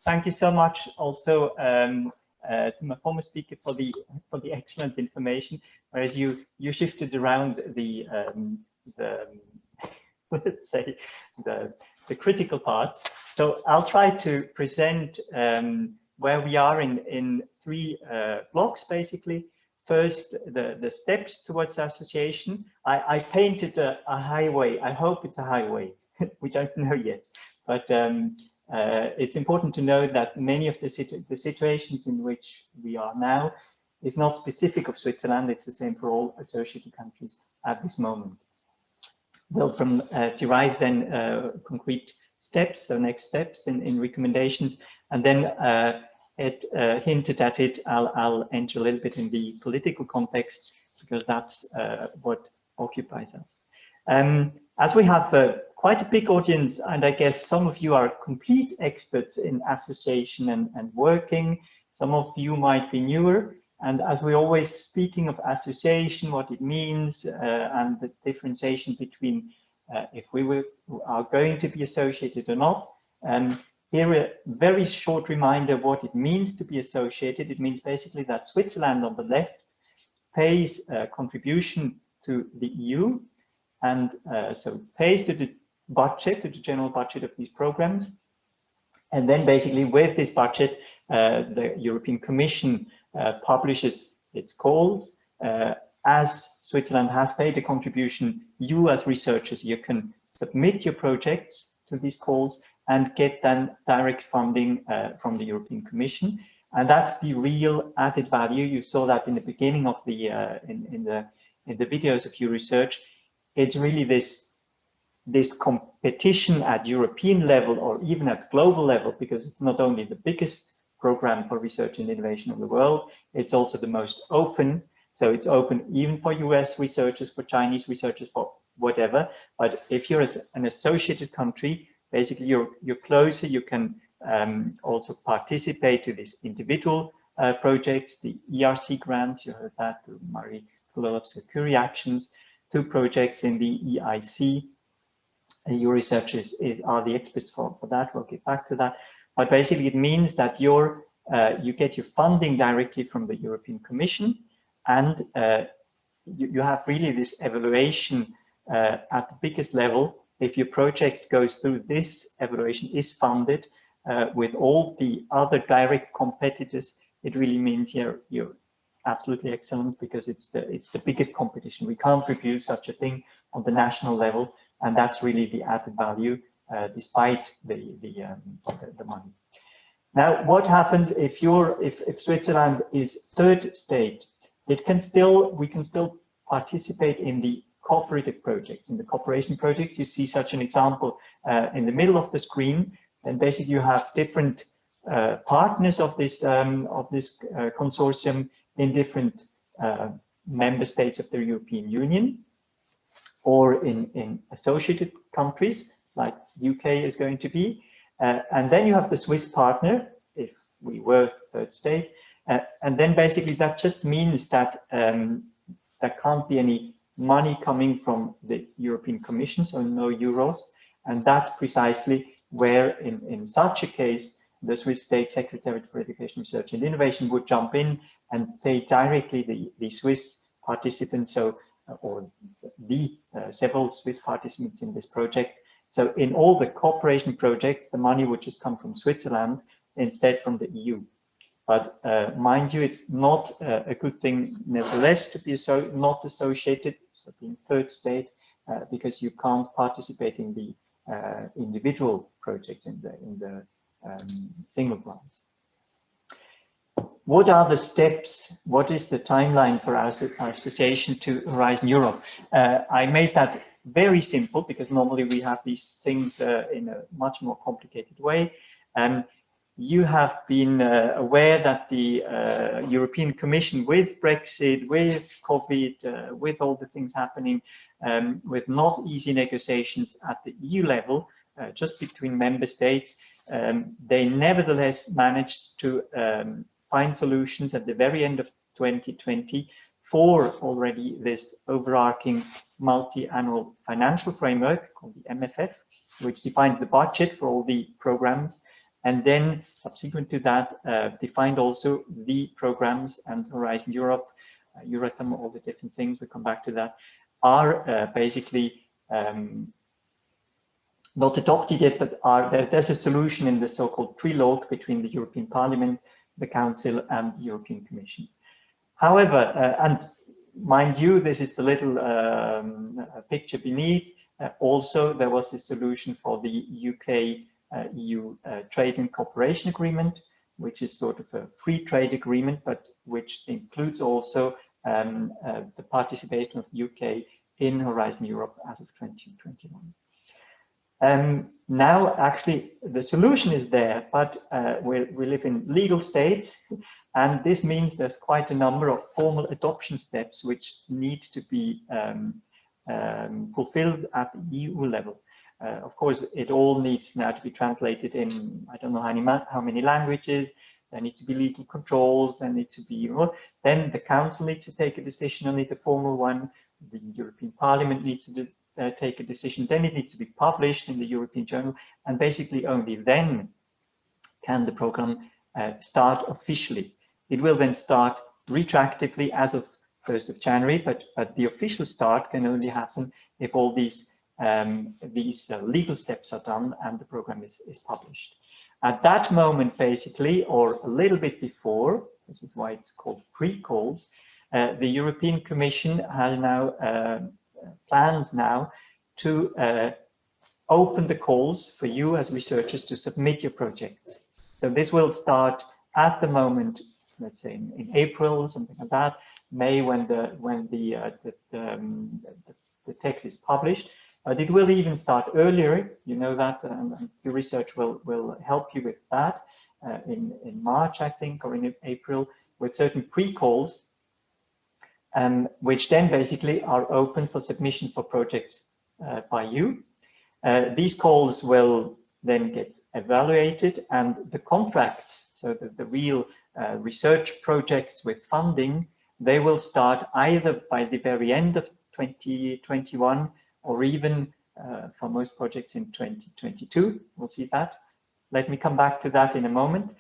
thank you so much also to my former speaker for the excellent information. Whereas you shifted around the let's say the critical parts. So I'll try to present where we are in three blocks basically. First, the steps towards association. I painted a highway. I hope it's a highway. We don't know yet, but it's important to know that many of the situations in which we are now is not specific of Switzerland. It's the same for all associated countries at this moment. We'll derive then concrete steps, so next steps in recommendations, and then it hinted at it. I'll enter a little bit in the political context because that's what occupies us. As we have quite a big audience, and I guess some of you are complete experts in association and working, some of you might be newer, and as we're always speaking of association, what it means, and the differentiation between if we are going to be associated or not, here a very short reminder what it means to be associated. It means basically that Switzerland on the left pays a contribution to the EU, and so pays to the budget, to the general budget of these programs. And then basically with this budget, the European Commission publishes its calls. As Switzerland has paid a contribution, you as researchers, you can submit your projects to these calls and get then direct funding from the European Commission. And that's the real added value. You saw that in the beginning of the in the videos of Euresearch. It's really this competition at European level or even at global level, because it's not only the biggest program for research and innovation in the world, it's also the most open. So it's open even for US researchers, for Chinese researchers, for whatever. But if you're an associated country, basically you're closer, you can also participate to these individual projects, the ERC grants, you heard that, to Marie Philipp's Curie actions, to projects in the EIC. Euresearch are the experts for that. We'll get back to that. But basically it means that you get your funding directly from the European Commission, and you have really this evaluation at the biggest level. If your project goes through, this evaluation is funded with all the other direct competitors. It really means you're absolutely excellent, because it's the biggest competition. We can't refuse such a thing on the national level, and that's really the added value, despite the money. Now, what happens if Switzerland is third state? We can still participate in the cooperative projects. In the cooperation projects, you see such an example in the middle of the screen, and basically you have different partners of this consortium in different member states of the European Union, or in associated countries like UK is going to be. And then you have the Swiss partner, if we were third state. And then basically that just means that there can't be any money coming from the European Commission, so no euros. And that's precisely where in such a case, the Swiss State Secretariat for Education, Research and Innovation would jump in and pay directly the Swiss participants, or the several Swiss participants in this project. So in all the cooperation projects, the money would just come from Switzerland instead from the EU. But mind you, it's not a good thing, nevertheless, to be not associated, so being third state, because you can't participate in the individual projects, in the single grants. What are the steps? What is the timeline for our association to Horizon Europe? I made that very simple, because normally we have these things in a much more complicated way. You have been aware that the European Commission, with Brexit, with COVID, with all the things happening, with not easy negotiations at the EU level, just between member states, they nevertheless managed to find solutions at the very end of 2020 for already this overarching multi-annual financial framework called the MFF, which defines the budget for all the programs. and then subsequent to that, defined also the programs, and Horizon Europe, Euratom, all the different things, we come back to that, are basically not adopted yet, but there's a solution in the so-called trilogue between the European Parliament, the Council, and the European Commission. However, and mind you, this is the little picture beneath. Also, there was a solution for the UK-EU Trade and Cooperation Agreement, which is sort of a free trade agreement, but which includes also the participation of the UK in Horizon Europe as of 2021. Now, actually, the solution is there, but we live in legal states, and this means there's quite a number of formal adoption steps which need to be fulfilled at the EU level. Of course, it all needs now to be translated in, I don't know how many languages. There need to be legal controls, there need to be, then the Council needs to take a decision on it, a formal one. The European Parliament needs to take a decision, then it needs to be published in the European Journal, and basically only then can the program start officially. It will then start retroactively as of 1st of January, but the official start can only happen if all these legal steps are done and the program is published. At that moment, basically, or a little bit before, this is why it's called pre-calls, the European Commission has now plans now to open the calls for you as researchers to submit your projects. So this will start at the moment, let's say in April, something like that, May, when the text is published. But it will even start earlier, you know that, and Euresearch will help you with that in March, I think, or in April, with certain pre-calls, which then basically are open for submission for projects by you. These calls will then get evaluated, and the contracts, so the real research projects with funding, they will start either by the very end of 2021 or even for most projects in 2022. We'll see that. Let me come back to that in a moment.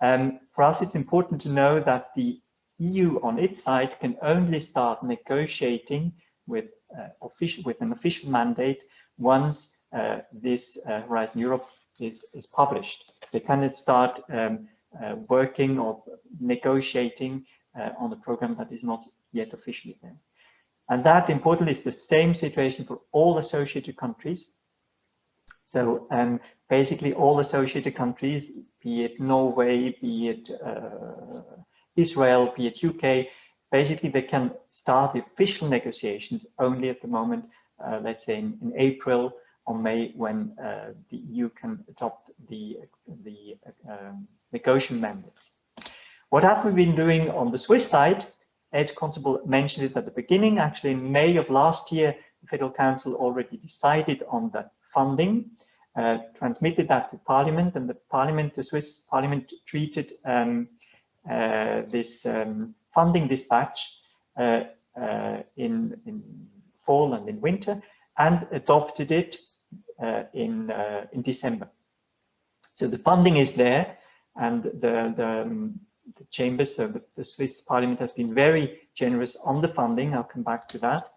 For us, it's important to know that the EU on its side can only start negotiating with an official mandate once this Horizon Europe is published. They cannot start working or negotiating on a program that is not yet officially there. And that, importantly, is the same situation for all associated countries. So basically all associated countries, be it Norway, be it Israel, be it UK, basically they can start the official negotiations only at the moment, let's say in April or May, when the EU can adopt the negotiation mandates. What have we been doing on the Swiss side? Ed Constable mentioned it at the beginning. Actually, in May of last year, the Federal Council already decided on the funding, transmitted that to Parliament, and the Swiss Parliament treated this funding dispatch in fall and in winter, and adopted it in December. So the funding is there, and the chambers, so the Swiss Parliament has been very generous on the funding. I'll come back to that.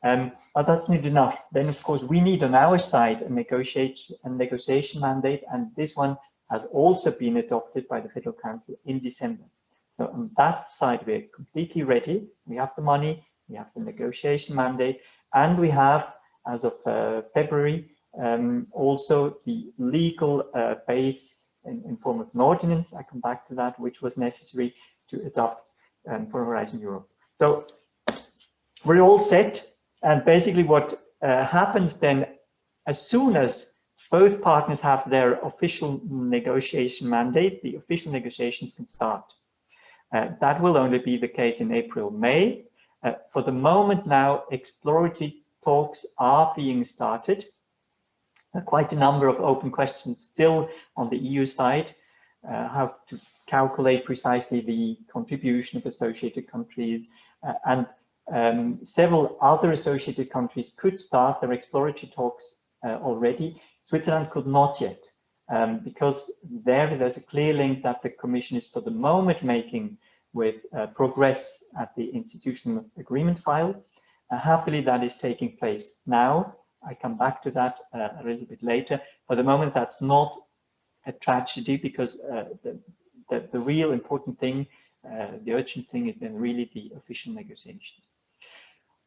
But that's not enough. Then, of course, we need on our side a negotiation mandate, and this one has also been adopted by the Federal Council in December. So on that side, we're completely ready. We have the money, we have the negotiation mandate, and we have, as of February, also the legal base in form of an ordinance. I come back to that, which was necessary to adopt for Horizon Europe. So we're all set, and basically what happens then, as soon as both partners have their official negotiation mandate, the official negotiations can start. That will only be the case in April, May. For the moment now, exploratory talks are being started. Quite a number of open questions still on the EU side, how to calculate precisely the contribution of associated countries, and several other associated countries could start their exploratory talks already. Switzerland could not yet. because there's a clear link that the Commission is for the moment making with progress at the institutional agreement file. Happily, that is taking place now. I come back to that a little bit later. For the moment, that's not a tragedy, because the real important thing, the urgent thing, is then really the official negotiations.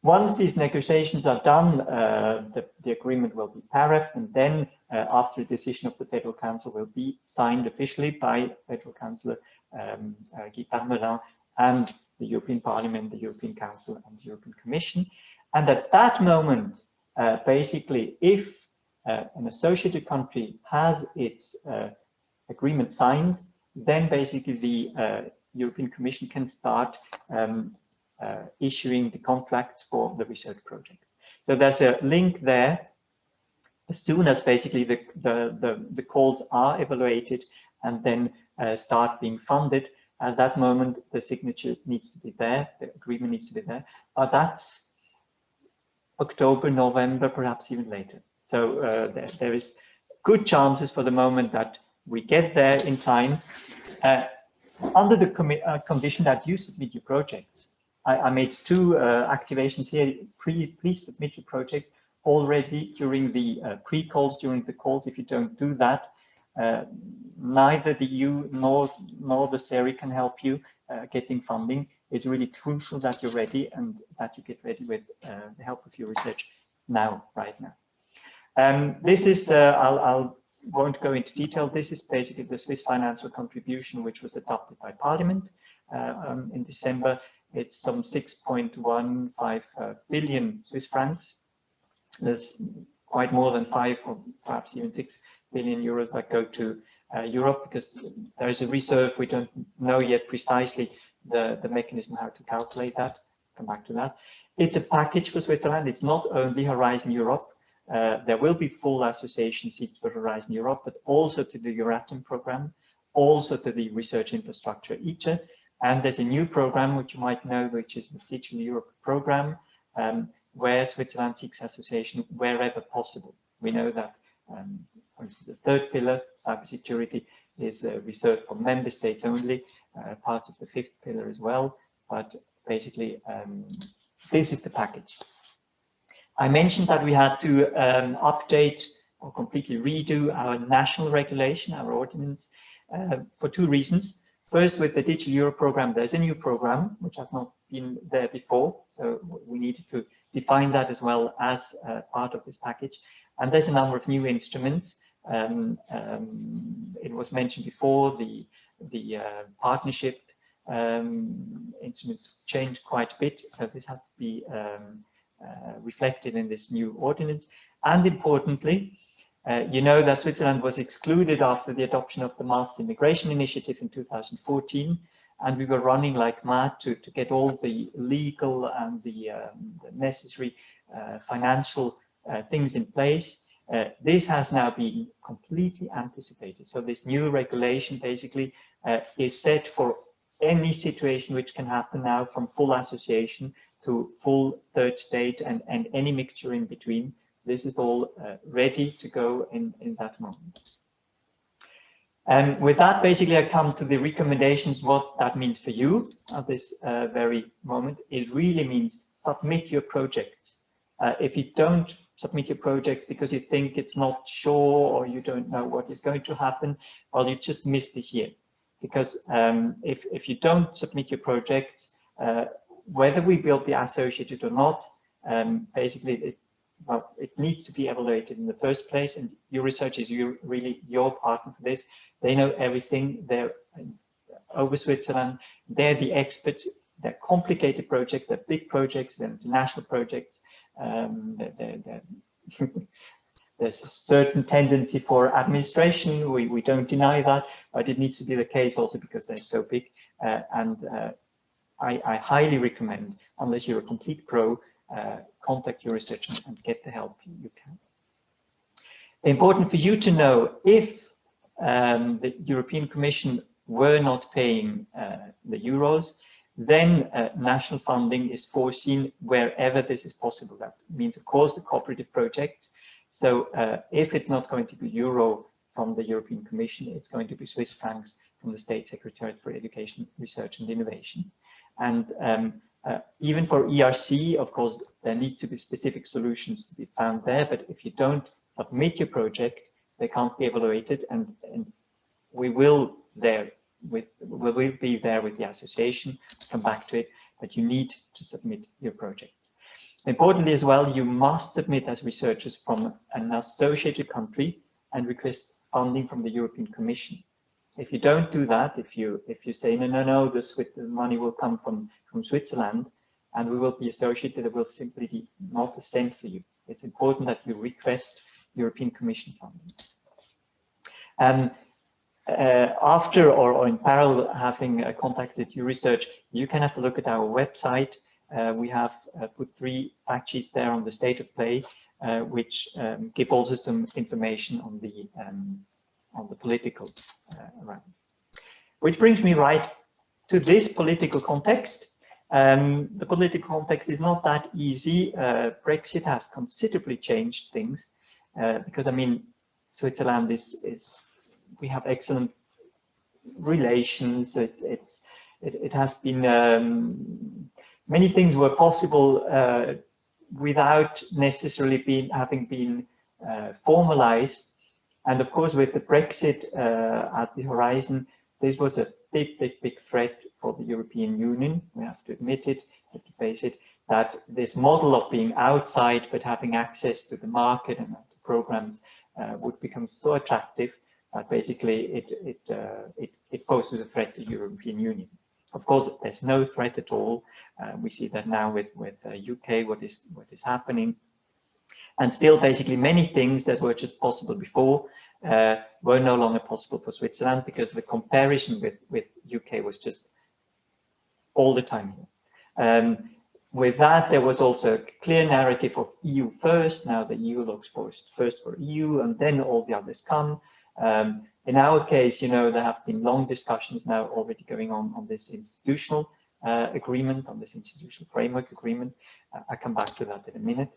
Once these negotiations are done, the agreement will be paraphed, and then after a decision of the Federal Council will be signed officially by Federal Councillor Guy Parmelin and the European Parliament, the European Council and the European Commission. And at that moment, basically, if an associated country has its agreement signed, then basically the European Commission can start issuing the contracts for the research project. So there's a link there. As soon as basically the calls are evaluated and then start being funded, at that moment the signature needs to be there, the agreement needs to be there. But that's October, November, perhaps even later. So there is good chances for the moment that we get there in time, under the condition that you submit your projects. I made two activations here. Please submit your projects already during the pre-calls, during the calls. If you don't do that, neither the EU nor the SERI can help you getting funding. It's really crucial that you're ready and that you get ready with the help of Euresearch now, right now. This is, I won't go into detail. This is basically the Swiss financial contribution, which was adopted by Parliament in December. It's some 6.15 billion Swiss francs. There's quite more than 5 or perhaps even 6 billion euros that go to Europe, because there is a reserve. We don't know yet precisely the mechanism how to calculate that. Come back to that. It's a package for Switzerland. It's not only Horizon Europe. There will be full association seats for Horizon Europe, but also to the Euratom program, also to the research infrastructure ITER. And there's a new program, which you might know, which is the Digital Europe program, where Switzerland seeks association wherever possible. We know that, for instance, the third pillar, cybersecurity, is reserved for member states only, parts of the fifth pillar as well. But basically, this is the package. I mentioned that we had to update or completely redo our national regulation, our ordinance, for two reasons. First, with the Digital Europe program, there's a new program which has not been there before, so we needed to define that as well as part of this package. And there's a number of new instruments. It was mentioned before, the partnership instruments changed quite a bit, so this has to be reflected in this new ordinance. And importantly, you know that Switzerland was excluded after the adoption of the Mass Immigration Initiative in 2014, and we were running like mad to get all the legal and the necessary financial things in place. This has now been completely anticipated. So this new regulation basically is set for any situation which can happen now, from full association to full third state and any mixture in between. This is all ready to go in that moment. And with that, basically, I come to the recommendations, what that means for you at this very moment. It really means submit your projects. If you don't submit your project because you think it's not sure or you don't know what is going to happen, well, you just missed this year. Because if you don't submit your projects, whether we will be associated or not, basically, it needs to be evaluated in the first place, and Euresearch is really your partner for this. They know everything. They're over Switzerland. They're the experts. They're complicated projects. They're big projects. They're international projects. There's a certain tendency for administration. We don't deny that, but it needs to be the case also because they're so big. I highly recommend, unless you're a complete pro, contact Euresearch and get the help you can. Important for you to know, if the European Commission were not paying the euros, then national funding is foreseen wherever this is possible. That means, of course, the cooperative projects. So if it's not going to be euro from the European Commission, it's going to be Swiss francs from the State Secretariat for Education, Research and Innovation. And even for ERC, of course, there needs to be specific solutions to be found there, but if you don't submit your project, they can't be evaluated, and we will be there with the association, come back to it, but you need to submit your projects. Importantly as well, you must submit as researchers from an associated country and request funding from the European Commission. If you don't do that, if you say no, the money will come from Switzerland and we will be associated, it will simply be not a cent for you. It's important that you request European Commission funding. After or in parallel, having contacted Euresearch, you can have a look at our website. We have put 3 fact sheets there on the state of play, which give also some information on the political round. Which brings me right to this political context. The political context is not that easy. Brexit has considerably changed things because, I mean, Switzerland we have excellent relations. It has been many things were possible without necessarily having been formalized. And of course, with the Brexit at the horizon, this was a big threat for the European Union. We have to admit it, we have to face it, that this model of being outside but having access to the market and to programs would become so attractive that basically it poses a threat to the European Union. Of course, there's no threat at all. We see that now with UK, what is happening. And still, basically, many things that were just possible before were no longer possible for Switzerland because the comparison with UK was just all the time here. With that, there was also a clear narrative of EU first. Now the EU looks first for EU, and then all the others come. In our case, you know, there have been long discussions now already going on this institutional agreement, on this institutional framework agreement. I'll come back to that in a minute.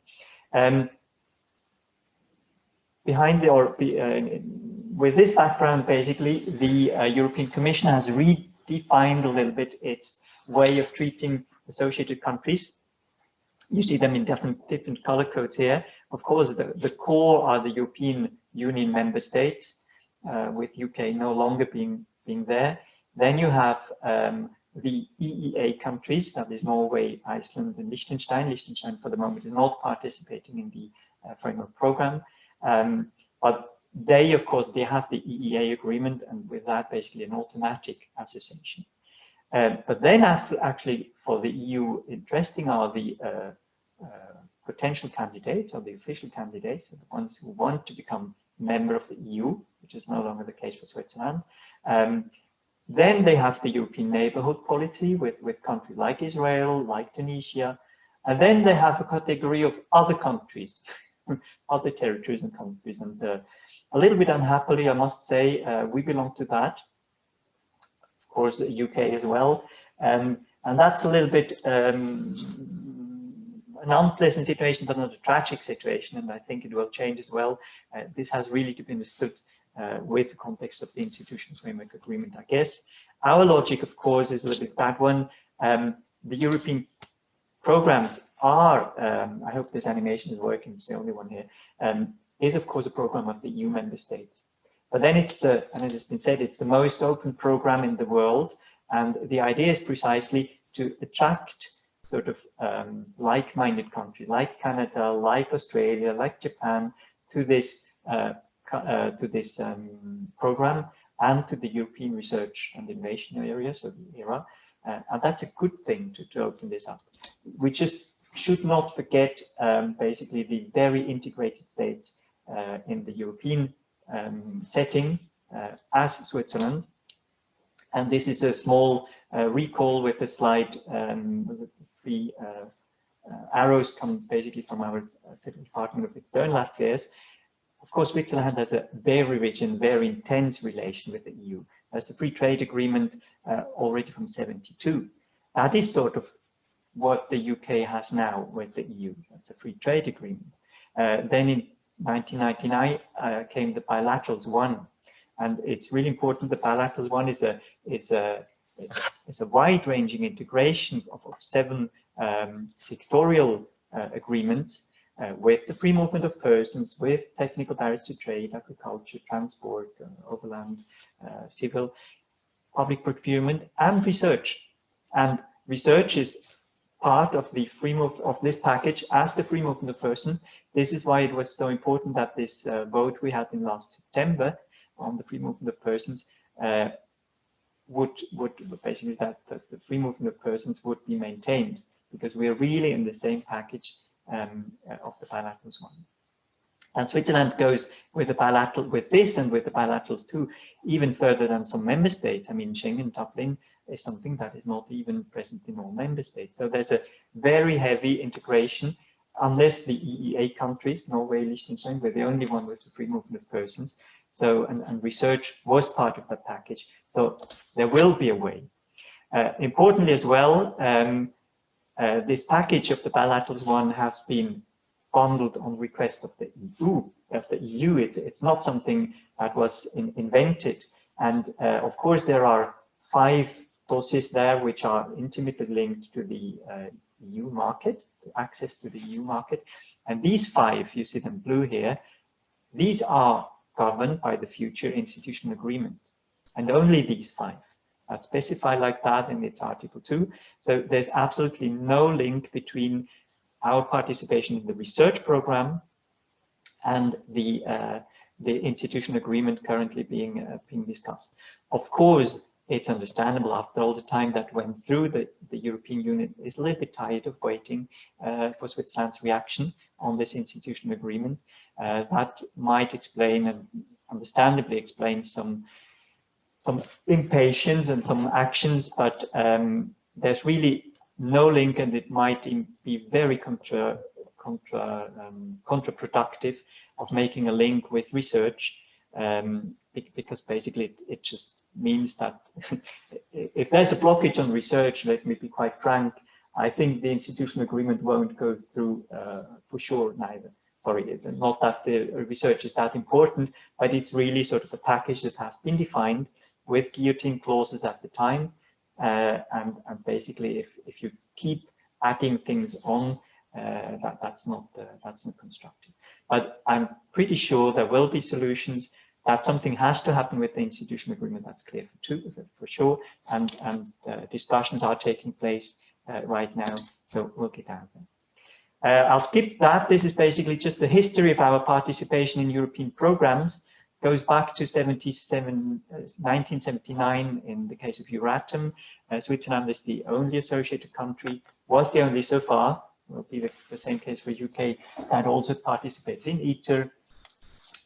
With this background, basically, the European Commission has redefined a little bit its way of treating associated countries. You see them in different color codes here. Of course, the core are the European Union member states, with UK no longer being there. Then you have the EEA countries, that is Norway, Iceland, and Liechtenstein. Liechtenstein, for the moment, is not participating in the framework program. But they, of course, they have the EEA agreement, and with that, basically an automatic association. But then actually for the EU, interesting are the potential candidates or the official candidates, the ones who want to become member of the EU, which is no longer the case for Switzerland. Then they have the European neighborhood policy with countries like Israel, like Tunisia. And then they have a category of other countries, other territories and countries. And a little bit unhappily, I must say, we belong to that. Of course, the UK as well. And that's a little bit an unpleasant situation, but not a tragic situation. And I think it will change as well. This has really to be understood with the context of the institutional framework agreement, I guess. Our logic, of course, is a little bit that one. The European programs are, I hope this animation is working, it's the only one here, is of course a program of the EU member states. But then it's and as has been said, it's the most open program in the world. And the idea is precisely to attract sort of like-minded countries, like Canada, like Australia, like Japan, to this program and to the European research and innovation area, so the ERA. And that's a good thing to open this up. We just should not forget basically the very integrated states in the European setting as Switzerland. And this is a small recall with the slide. The 3 arrows come basically from our Department of External Affairs. Of course, Switzerland has a very rich and very intense relation with the EU. There's a free trade agreement already from '72. That is sort of what the UK has now with the EU. That's a free trade agreement. Then in 1999 came the bilaterals 1 And it's really important. The bilateral one is a wide-ranging integration of 7 sectorial agreements with the free movement of persons, with technical barriers to trade, agriculture, transport, overland, civil, public procurement, and research. And research is part of the free move of this package as the free movement of person. This is why it was so important that this vote we had in last September on the free movement of persons would basically that the free movement of persons would be maintained, because we are really in the same package of the bilaterals one. And Switzerland goes with the bilateral, with this and with the bilaterals too, even further than some member states. I mean, Schengen, Dublin is something that is not even present in all member states. So there's a very heavy integration, unless the EEA countries, Norway, Liechtenstein, were the only one with the free movement of persons. So, and research was part of that package. So there will be a way. Importantly as well, this package of the bilaterals one has been bundled on request of the EU. It's not something that was invented. And of course, there are 5 dossiers there which are intimately linked to the EU market, to access to the EU market. And these 5, you see them blue here, these are governed by the future institutional agreement. And only these 5 are specified like that in its Article 2. So there's absolutely no link between our participation in the research program and the institutional agreement currently being discussed. Of course, it's understandable after all the time that went through the European Union is a little bit tired of waiting for Switzerland's reaction on this institutional agreement. That might explain, and understandably explain, some impatience and some actions, but there's really no link, and it might be very counterproductive of making a link with research, because basically it just means that if there's a blockage on research, let me be quite frank, I think the institutional agreement won't go through for sure neither. Sorry, not that the research is that important, but it's really sort of a package that has been defined with guillotine clauses at the time. And basically, if you keep adding things on, that's not constructive. But I'm pretty sure there will be solutions. That something has to happen with the institutional agreement. That's clear for sure. And discussions are taking place right now. So we'll get out there. I'll skip that. This is basically just the history of our participation in European programs. Goes back to 1979 in the case of Euratom. Switzerland is the only associated country, was the only so far, will be the same case for UK, that also participates in ITER.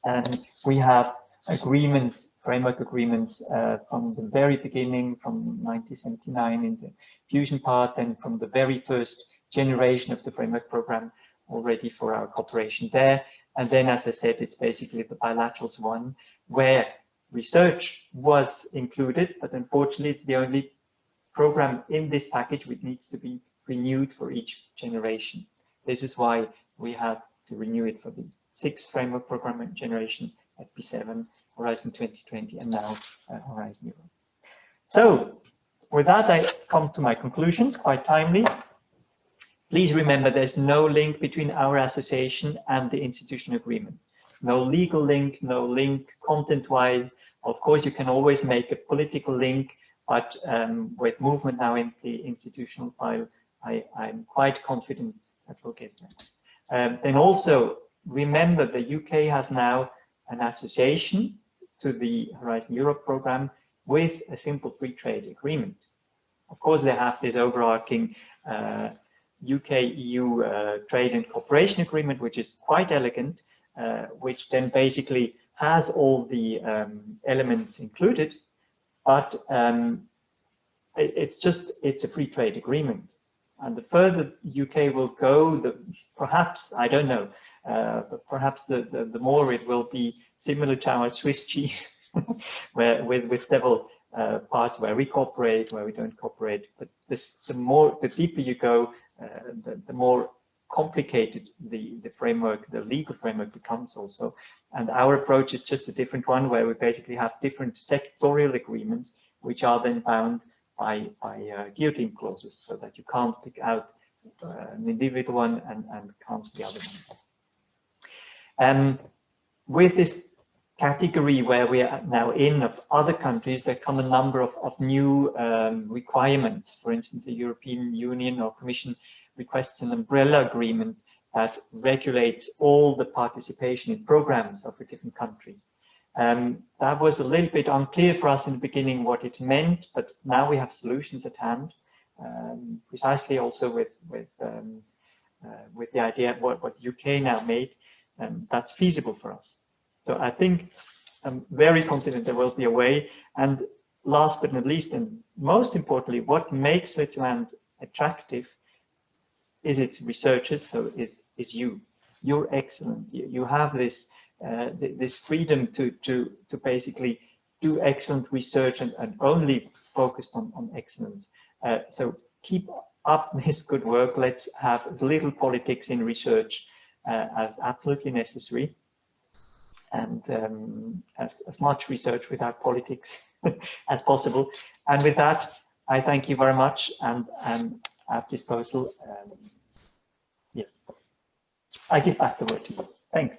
And we have agreements, framework agreements from the very beginning, from 1979 in the fusion part, and from the very first generation of the framework program already for our cooperation there. And then, as I said, it's basically the bilaterals one, where research was included, but unfortunately it's the only program in this package which needs to be renewed for each generation. This is why we had to renew it for the 6th framework program generation, FP7, Horizon 2020, and now Horizon Europe. So with that, I come to my conclusions, quite timely. Please remember there's no link between our association and the institutional agreement. No legal link, no link content-wise. Of course, you can always make a political link, but with movement now in the institutional file, I'm quite confident that we'll get there. Then also, remember the UK has now an association to the Horizon Europe program with a simple free trade agreement. Of course, they have this overarching UK-EU trade and cooperation agreement, which is quite elegant, which then basically has all the elements included, but it's a free trade agreement. And the further UK will go, perhaps, I don't know, but perhaps the more it will be similar to our Swiss cheese, where with several parts where we cooperate, where we don't cooperate. But the deeper you go, the more complicated the framework, the legal framework becomes also. And our approach is just a different one, where we basically have different sectorial agreements, which are then bound by guillotine clauses, so that you can't pick out an individual one and cancel the other one. With this category where we are now in of other countries, there come a number of new requirements. For instance, the European Union or Commission requests an umbrella agreement that regulates all the participation in programs of a given country. That was a little bit unclear for us in the beginning what it meant, but now we have solutions at hand, precisely also with the idea of what UK now made, that's feasible for us. So I think I'm very confident there will be a way. And last but not least, and most importantly, what makes Switzerland attractive is its researchers. So is you. You're excellent. You have this this freedom to basically do excellent research and only focused on excellence. So keep up this good work. Let's have as little politics in research as absolutely necessary, and as much research without politics as possible. And with that, I thank you very much, and I'm at disposal. Yes, I give back the word to you. Thanks.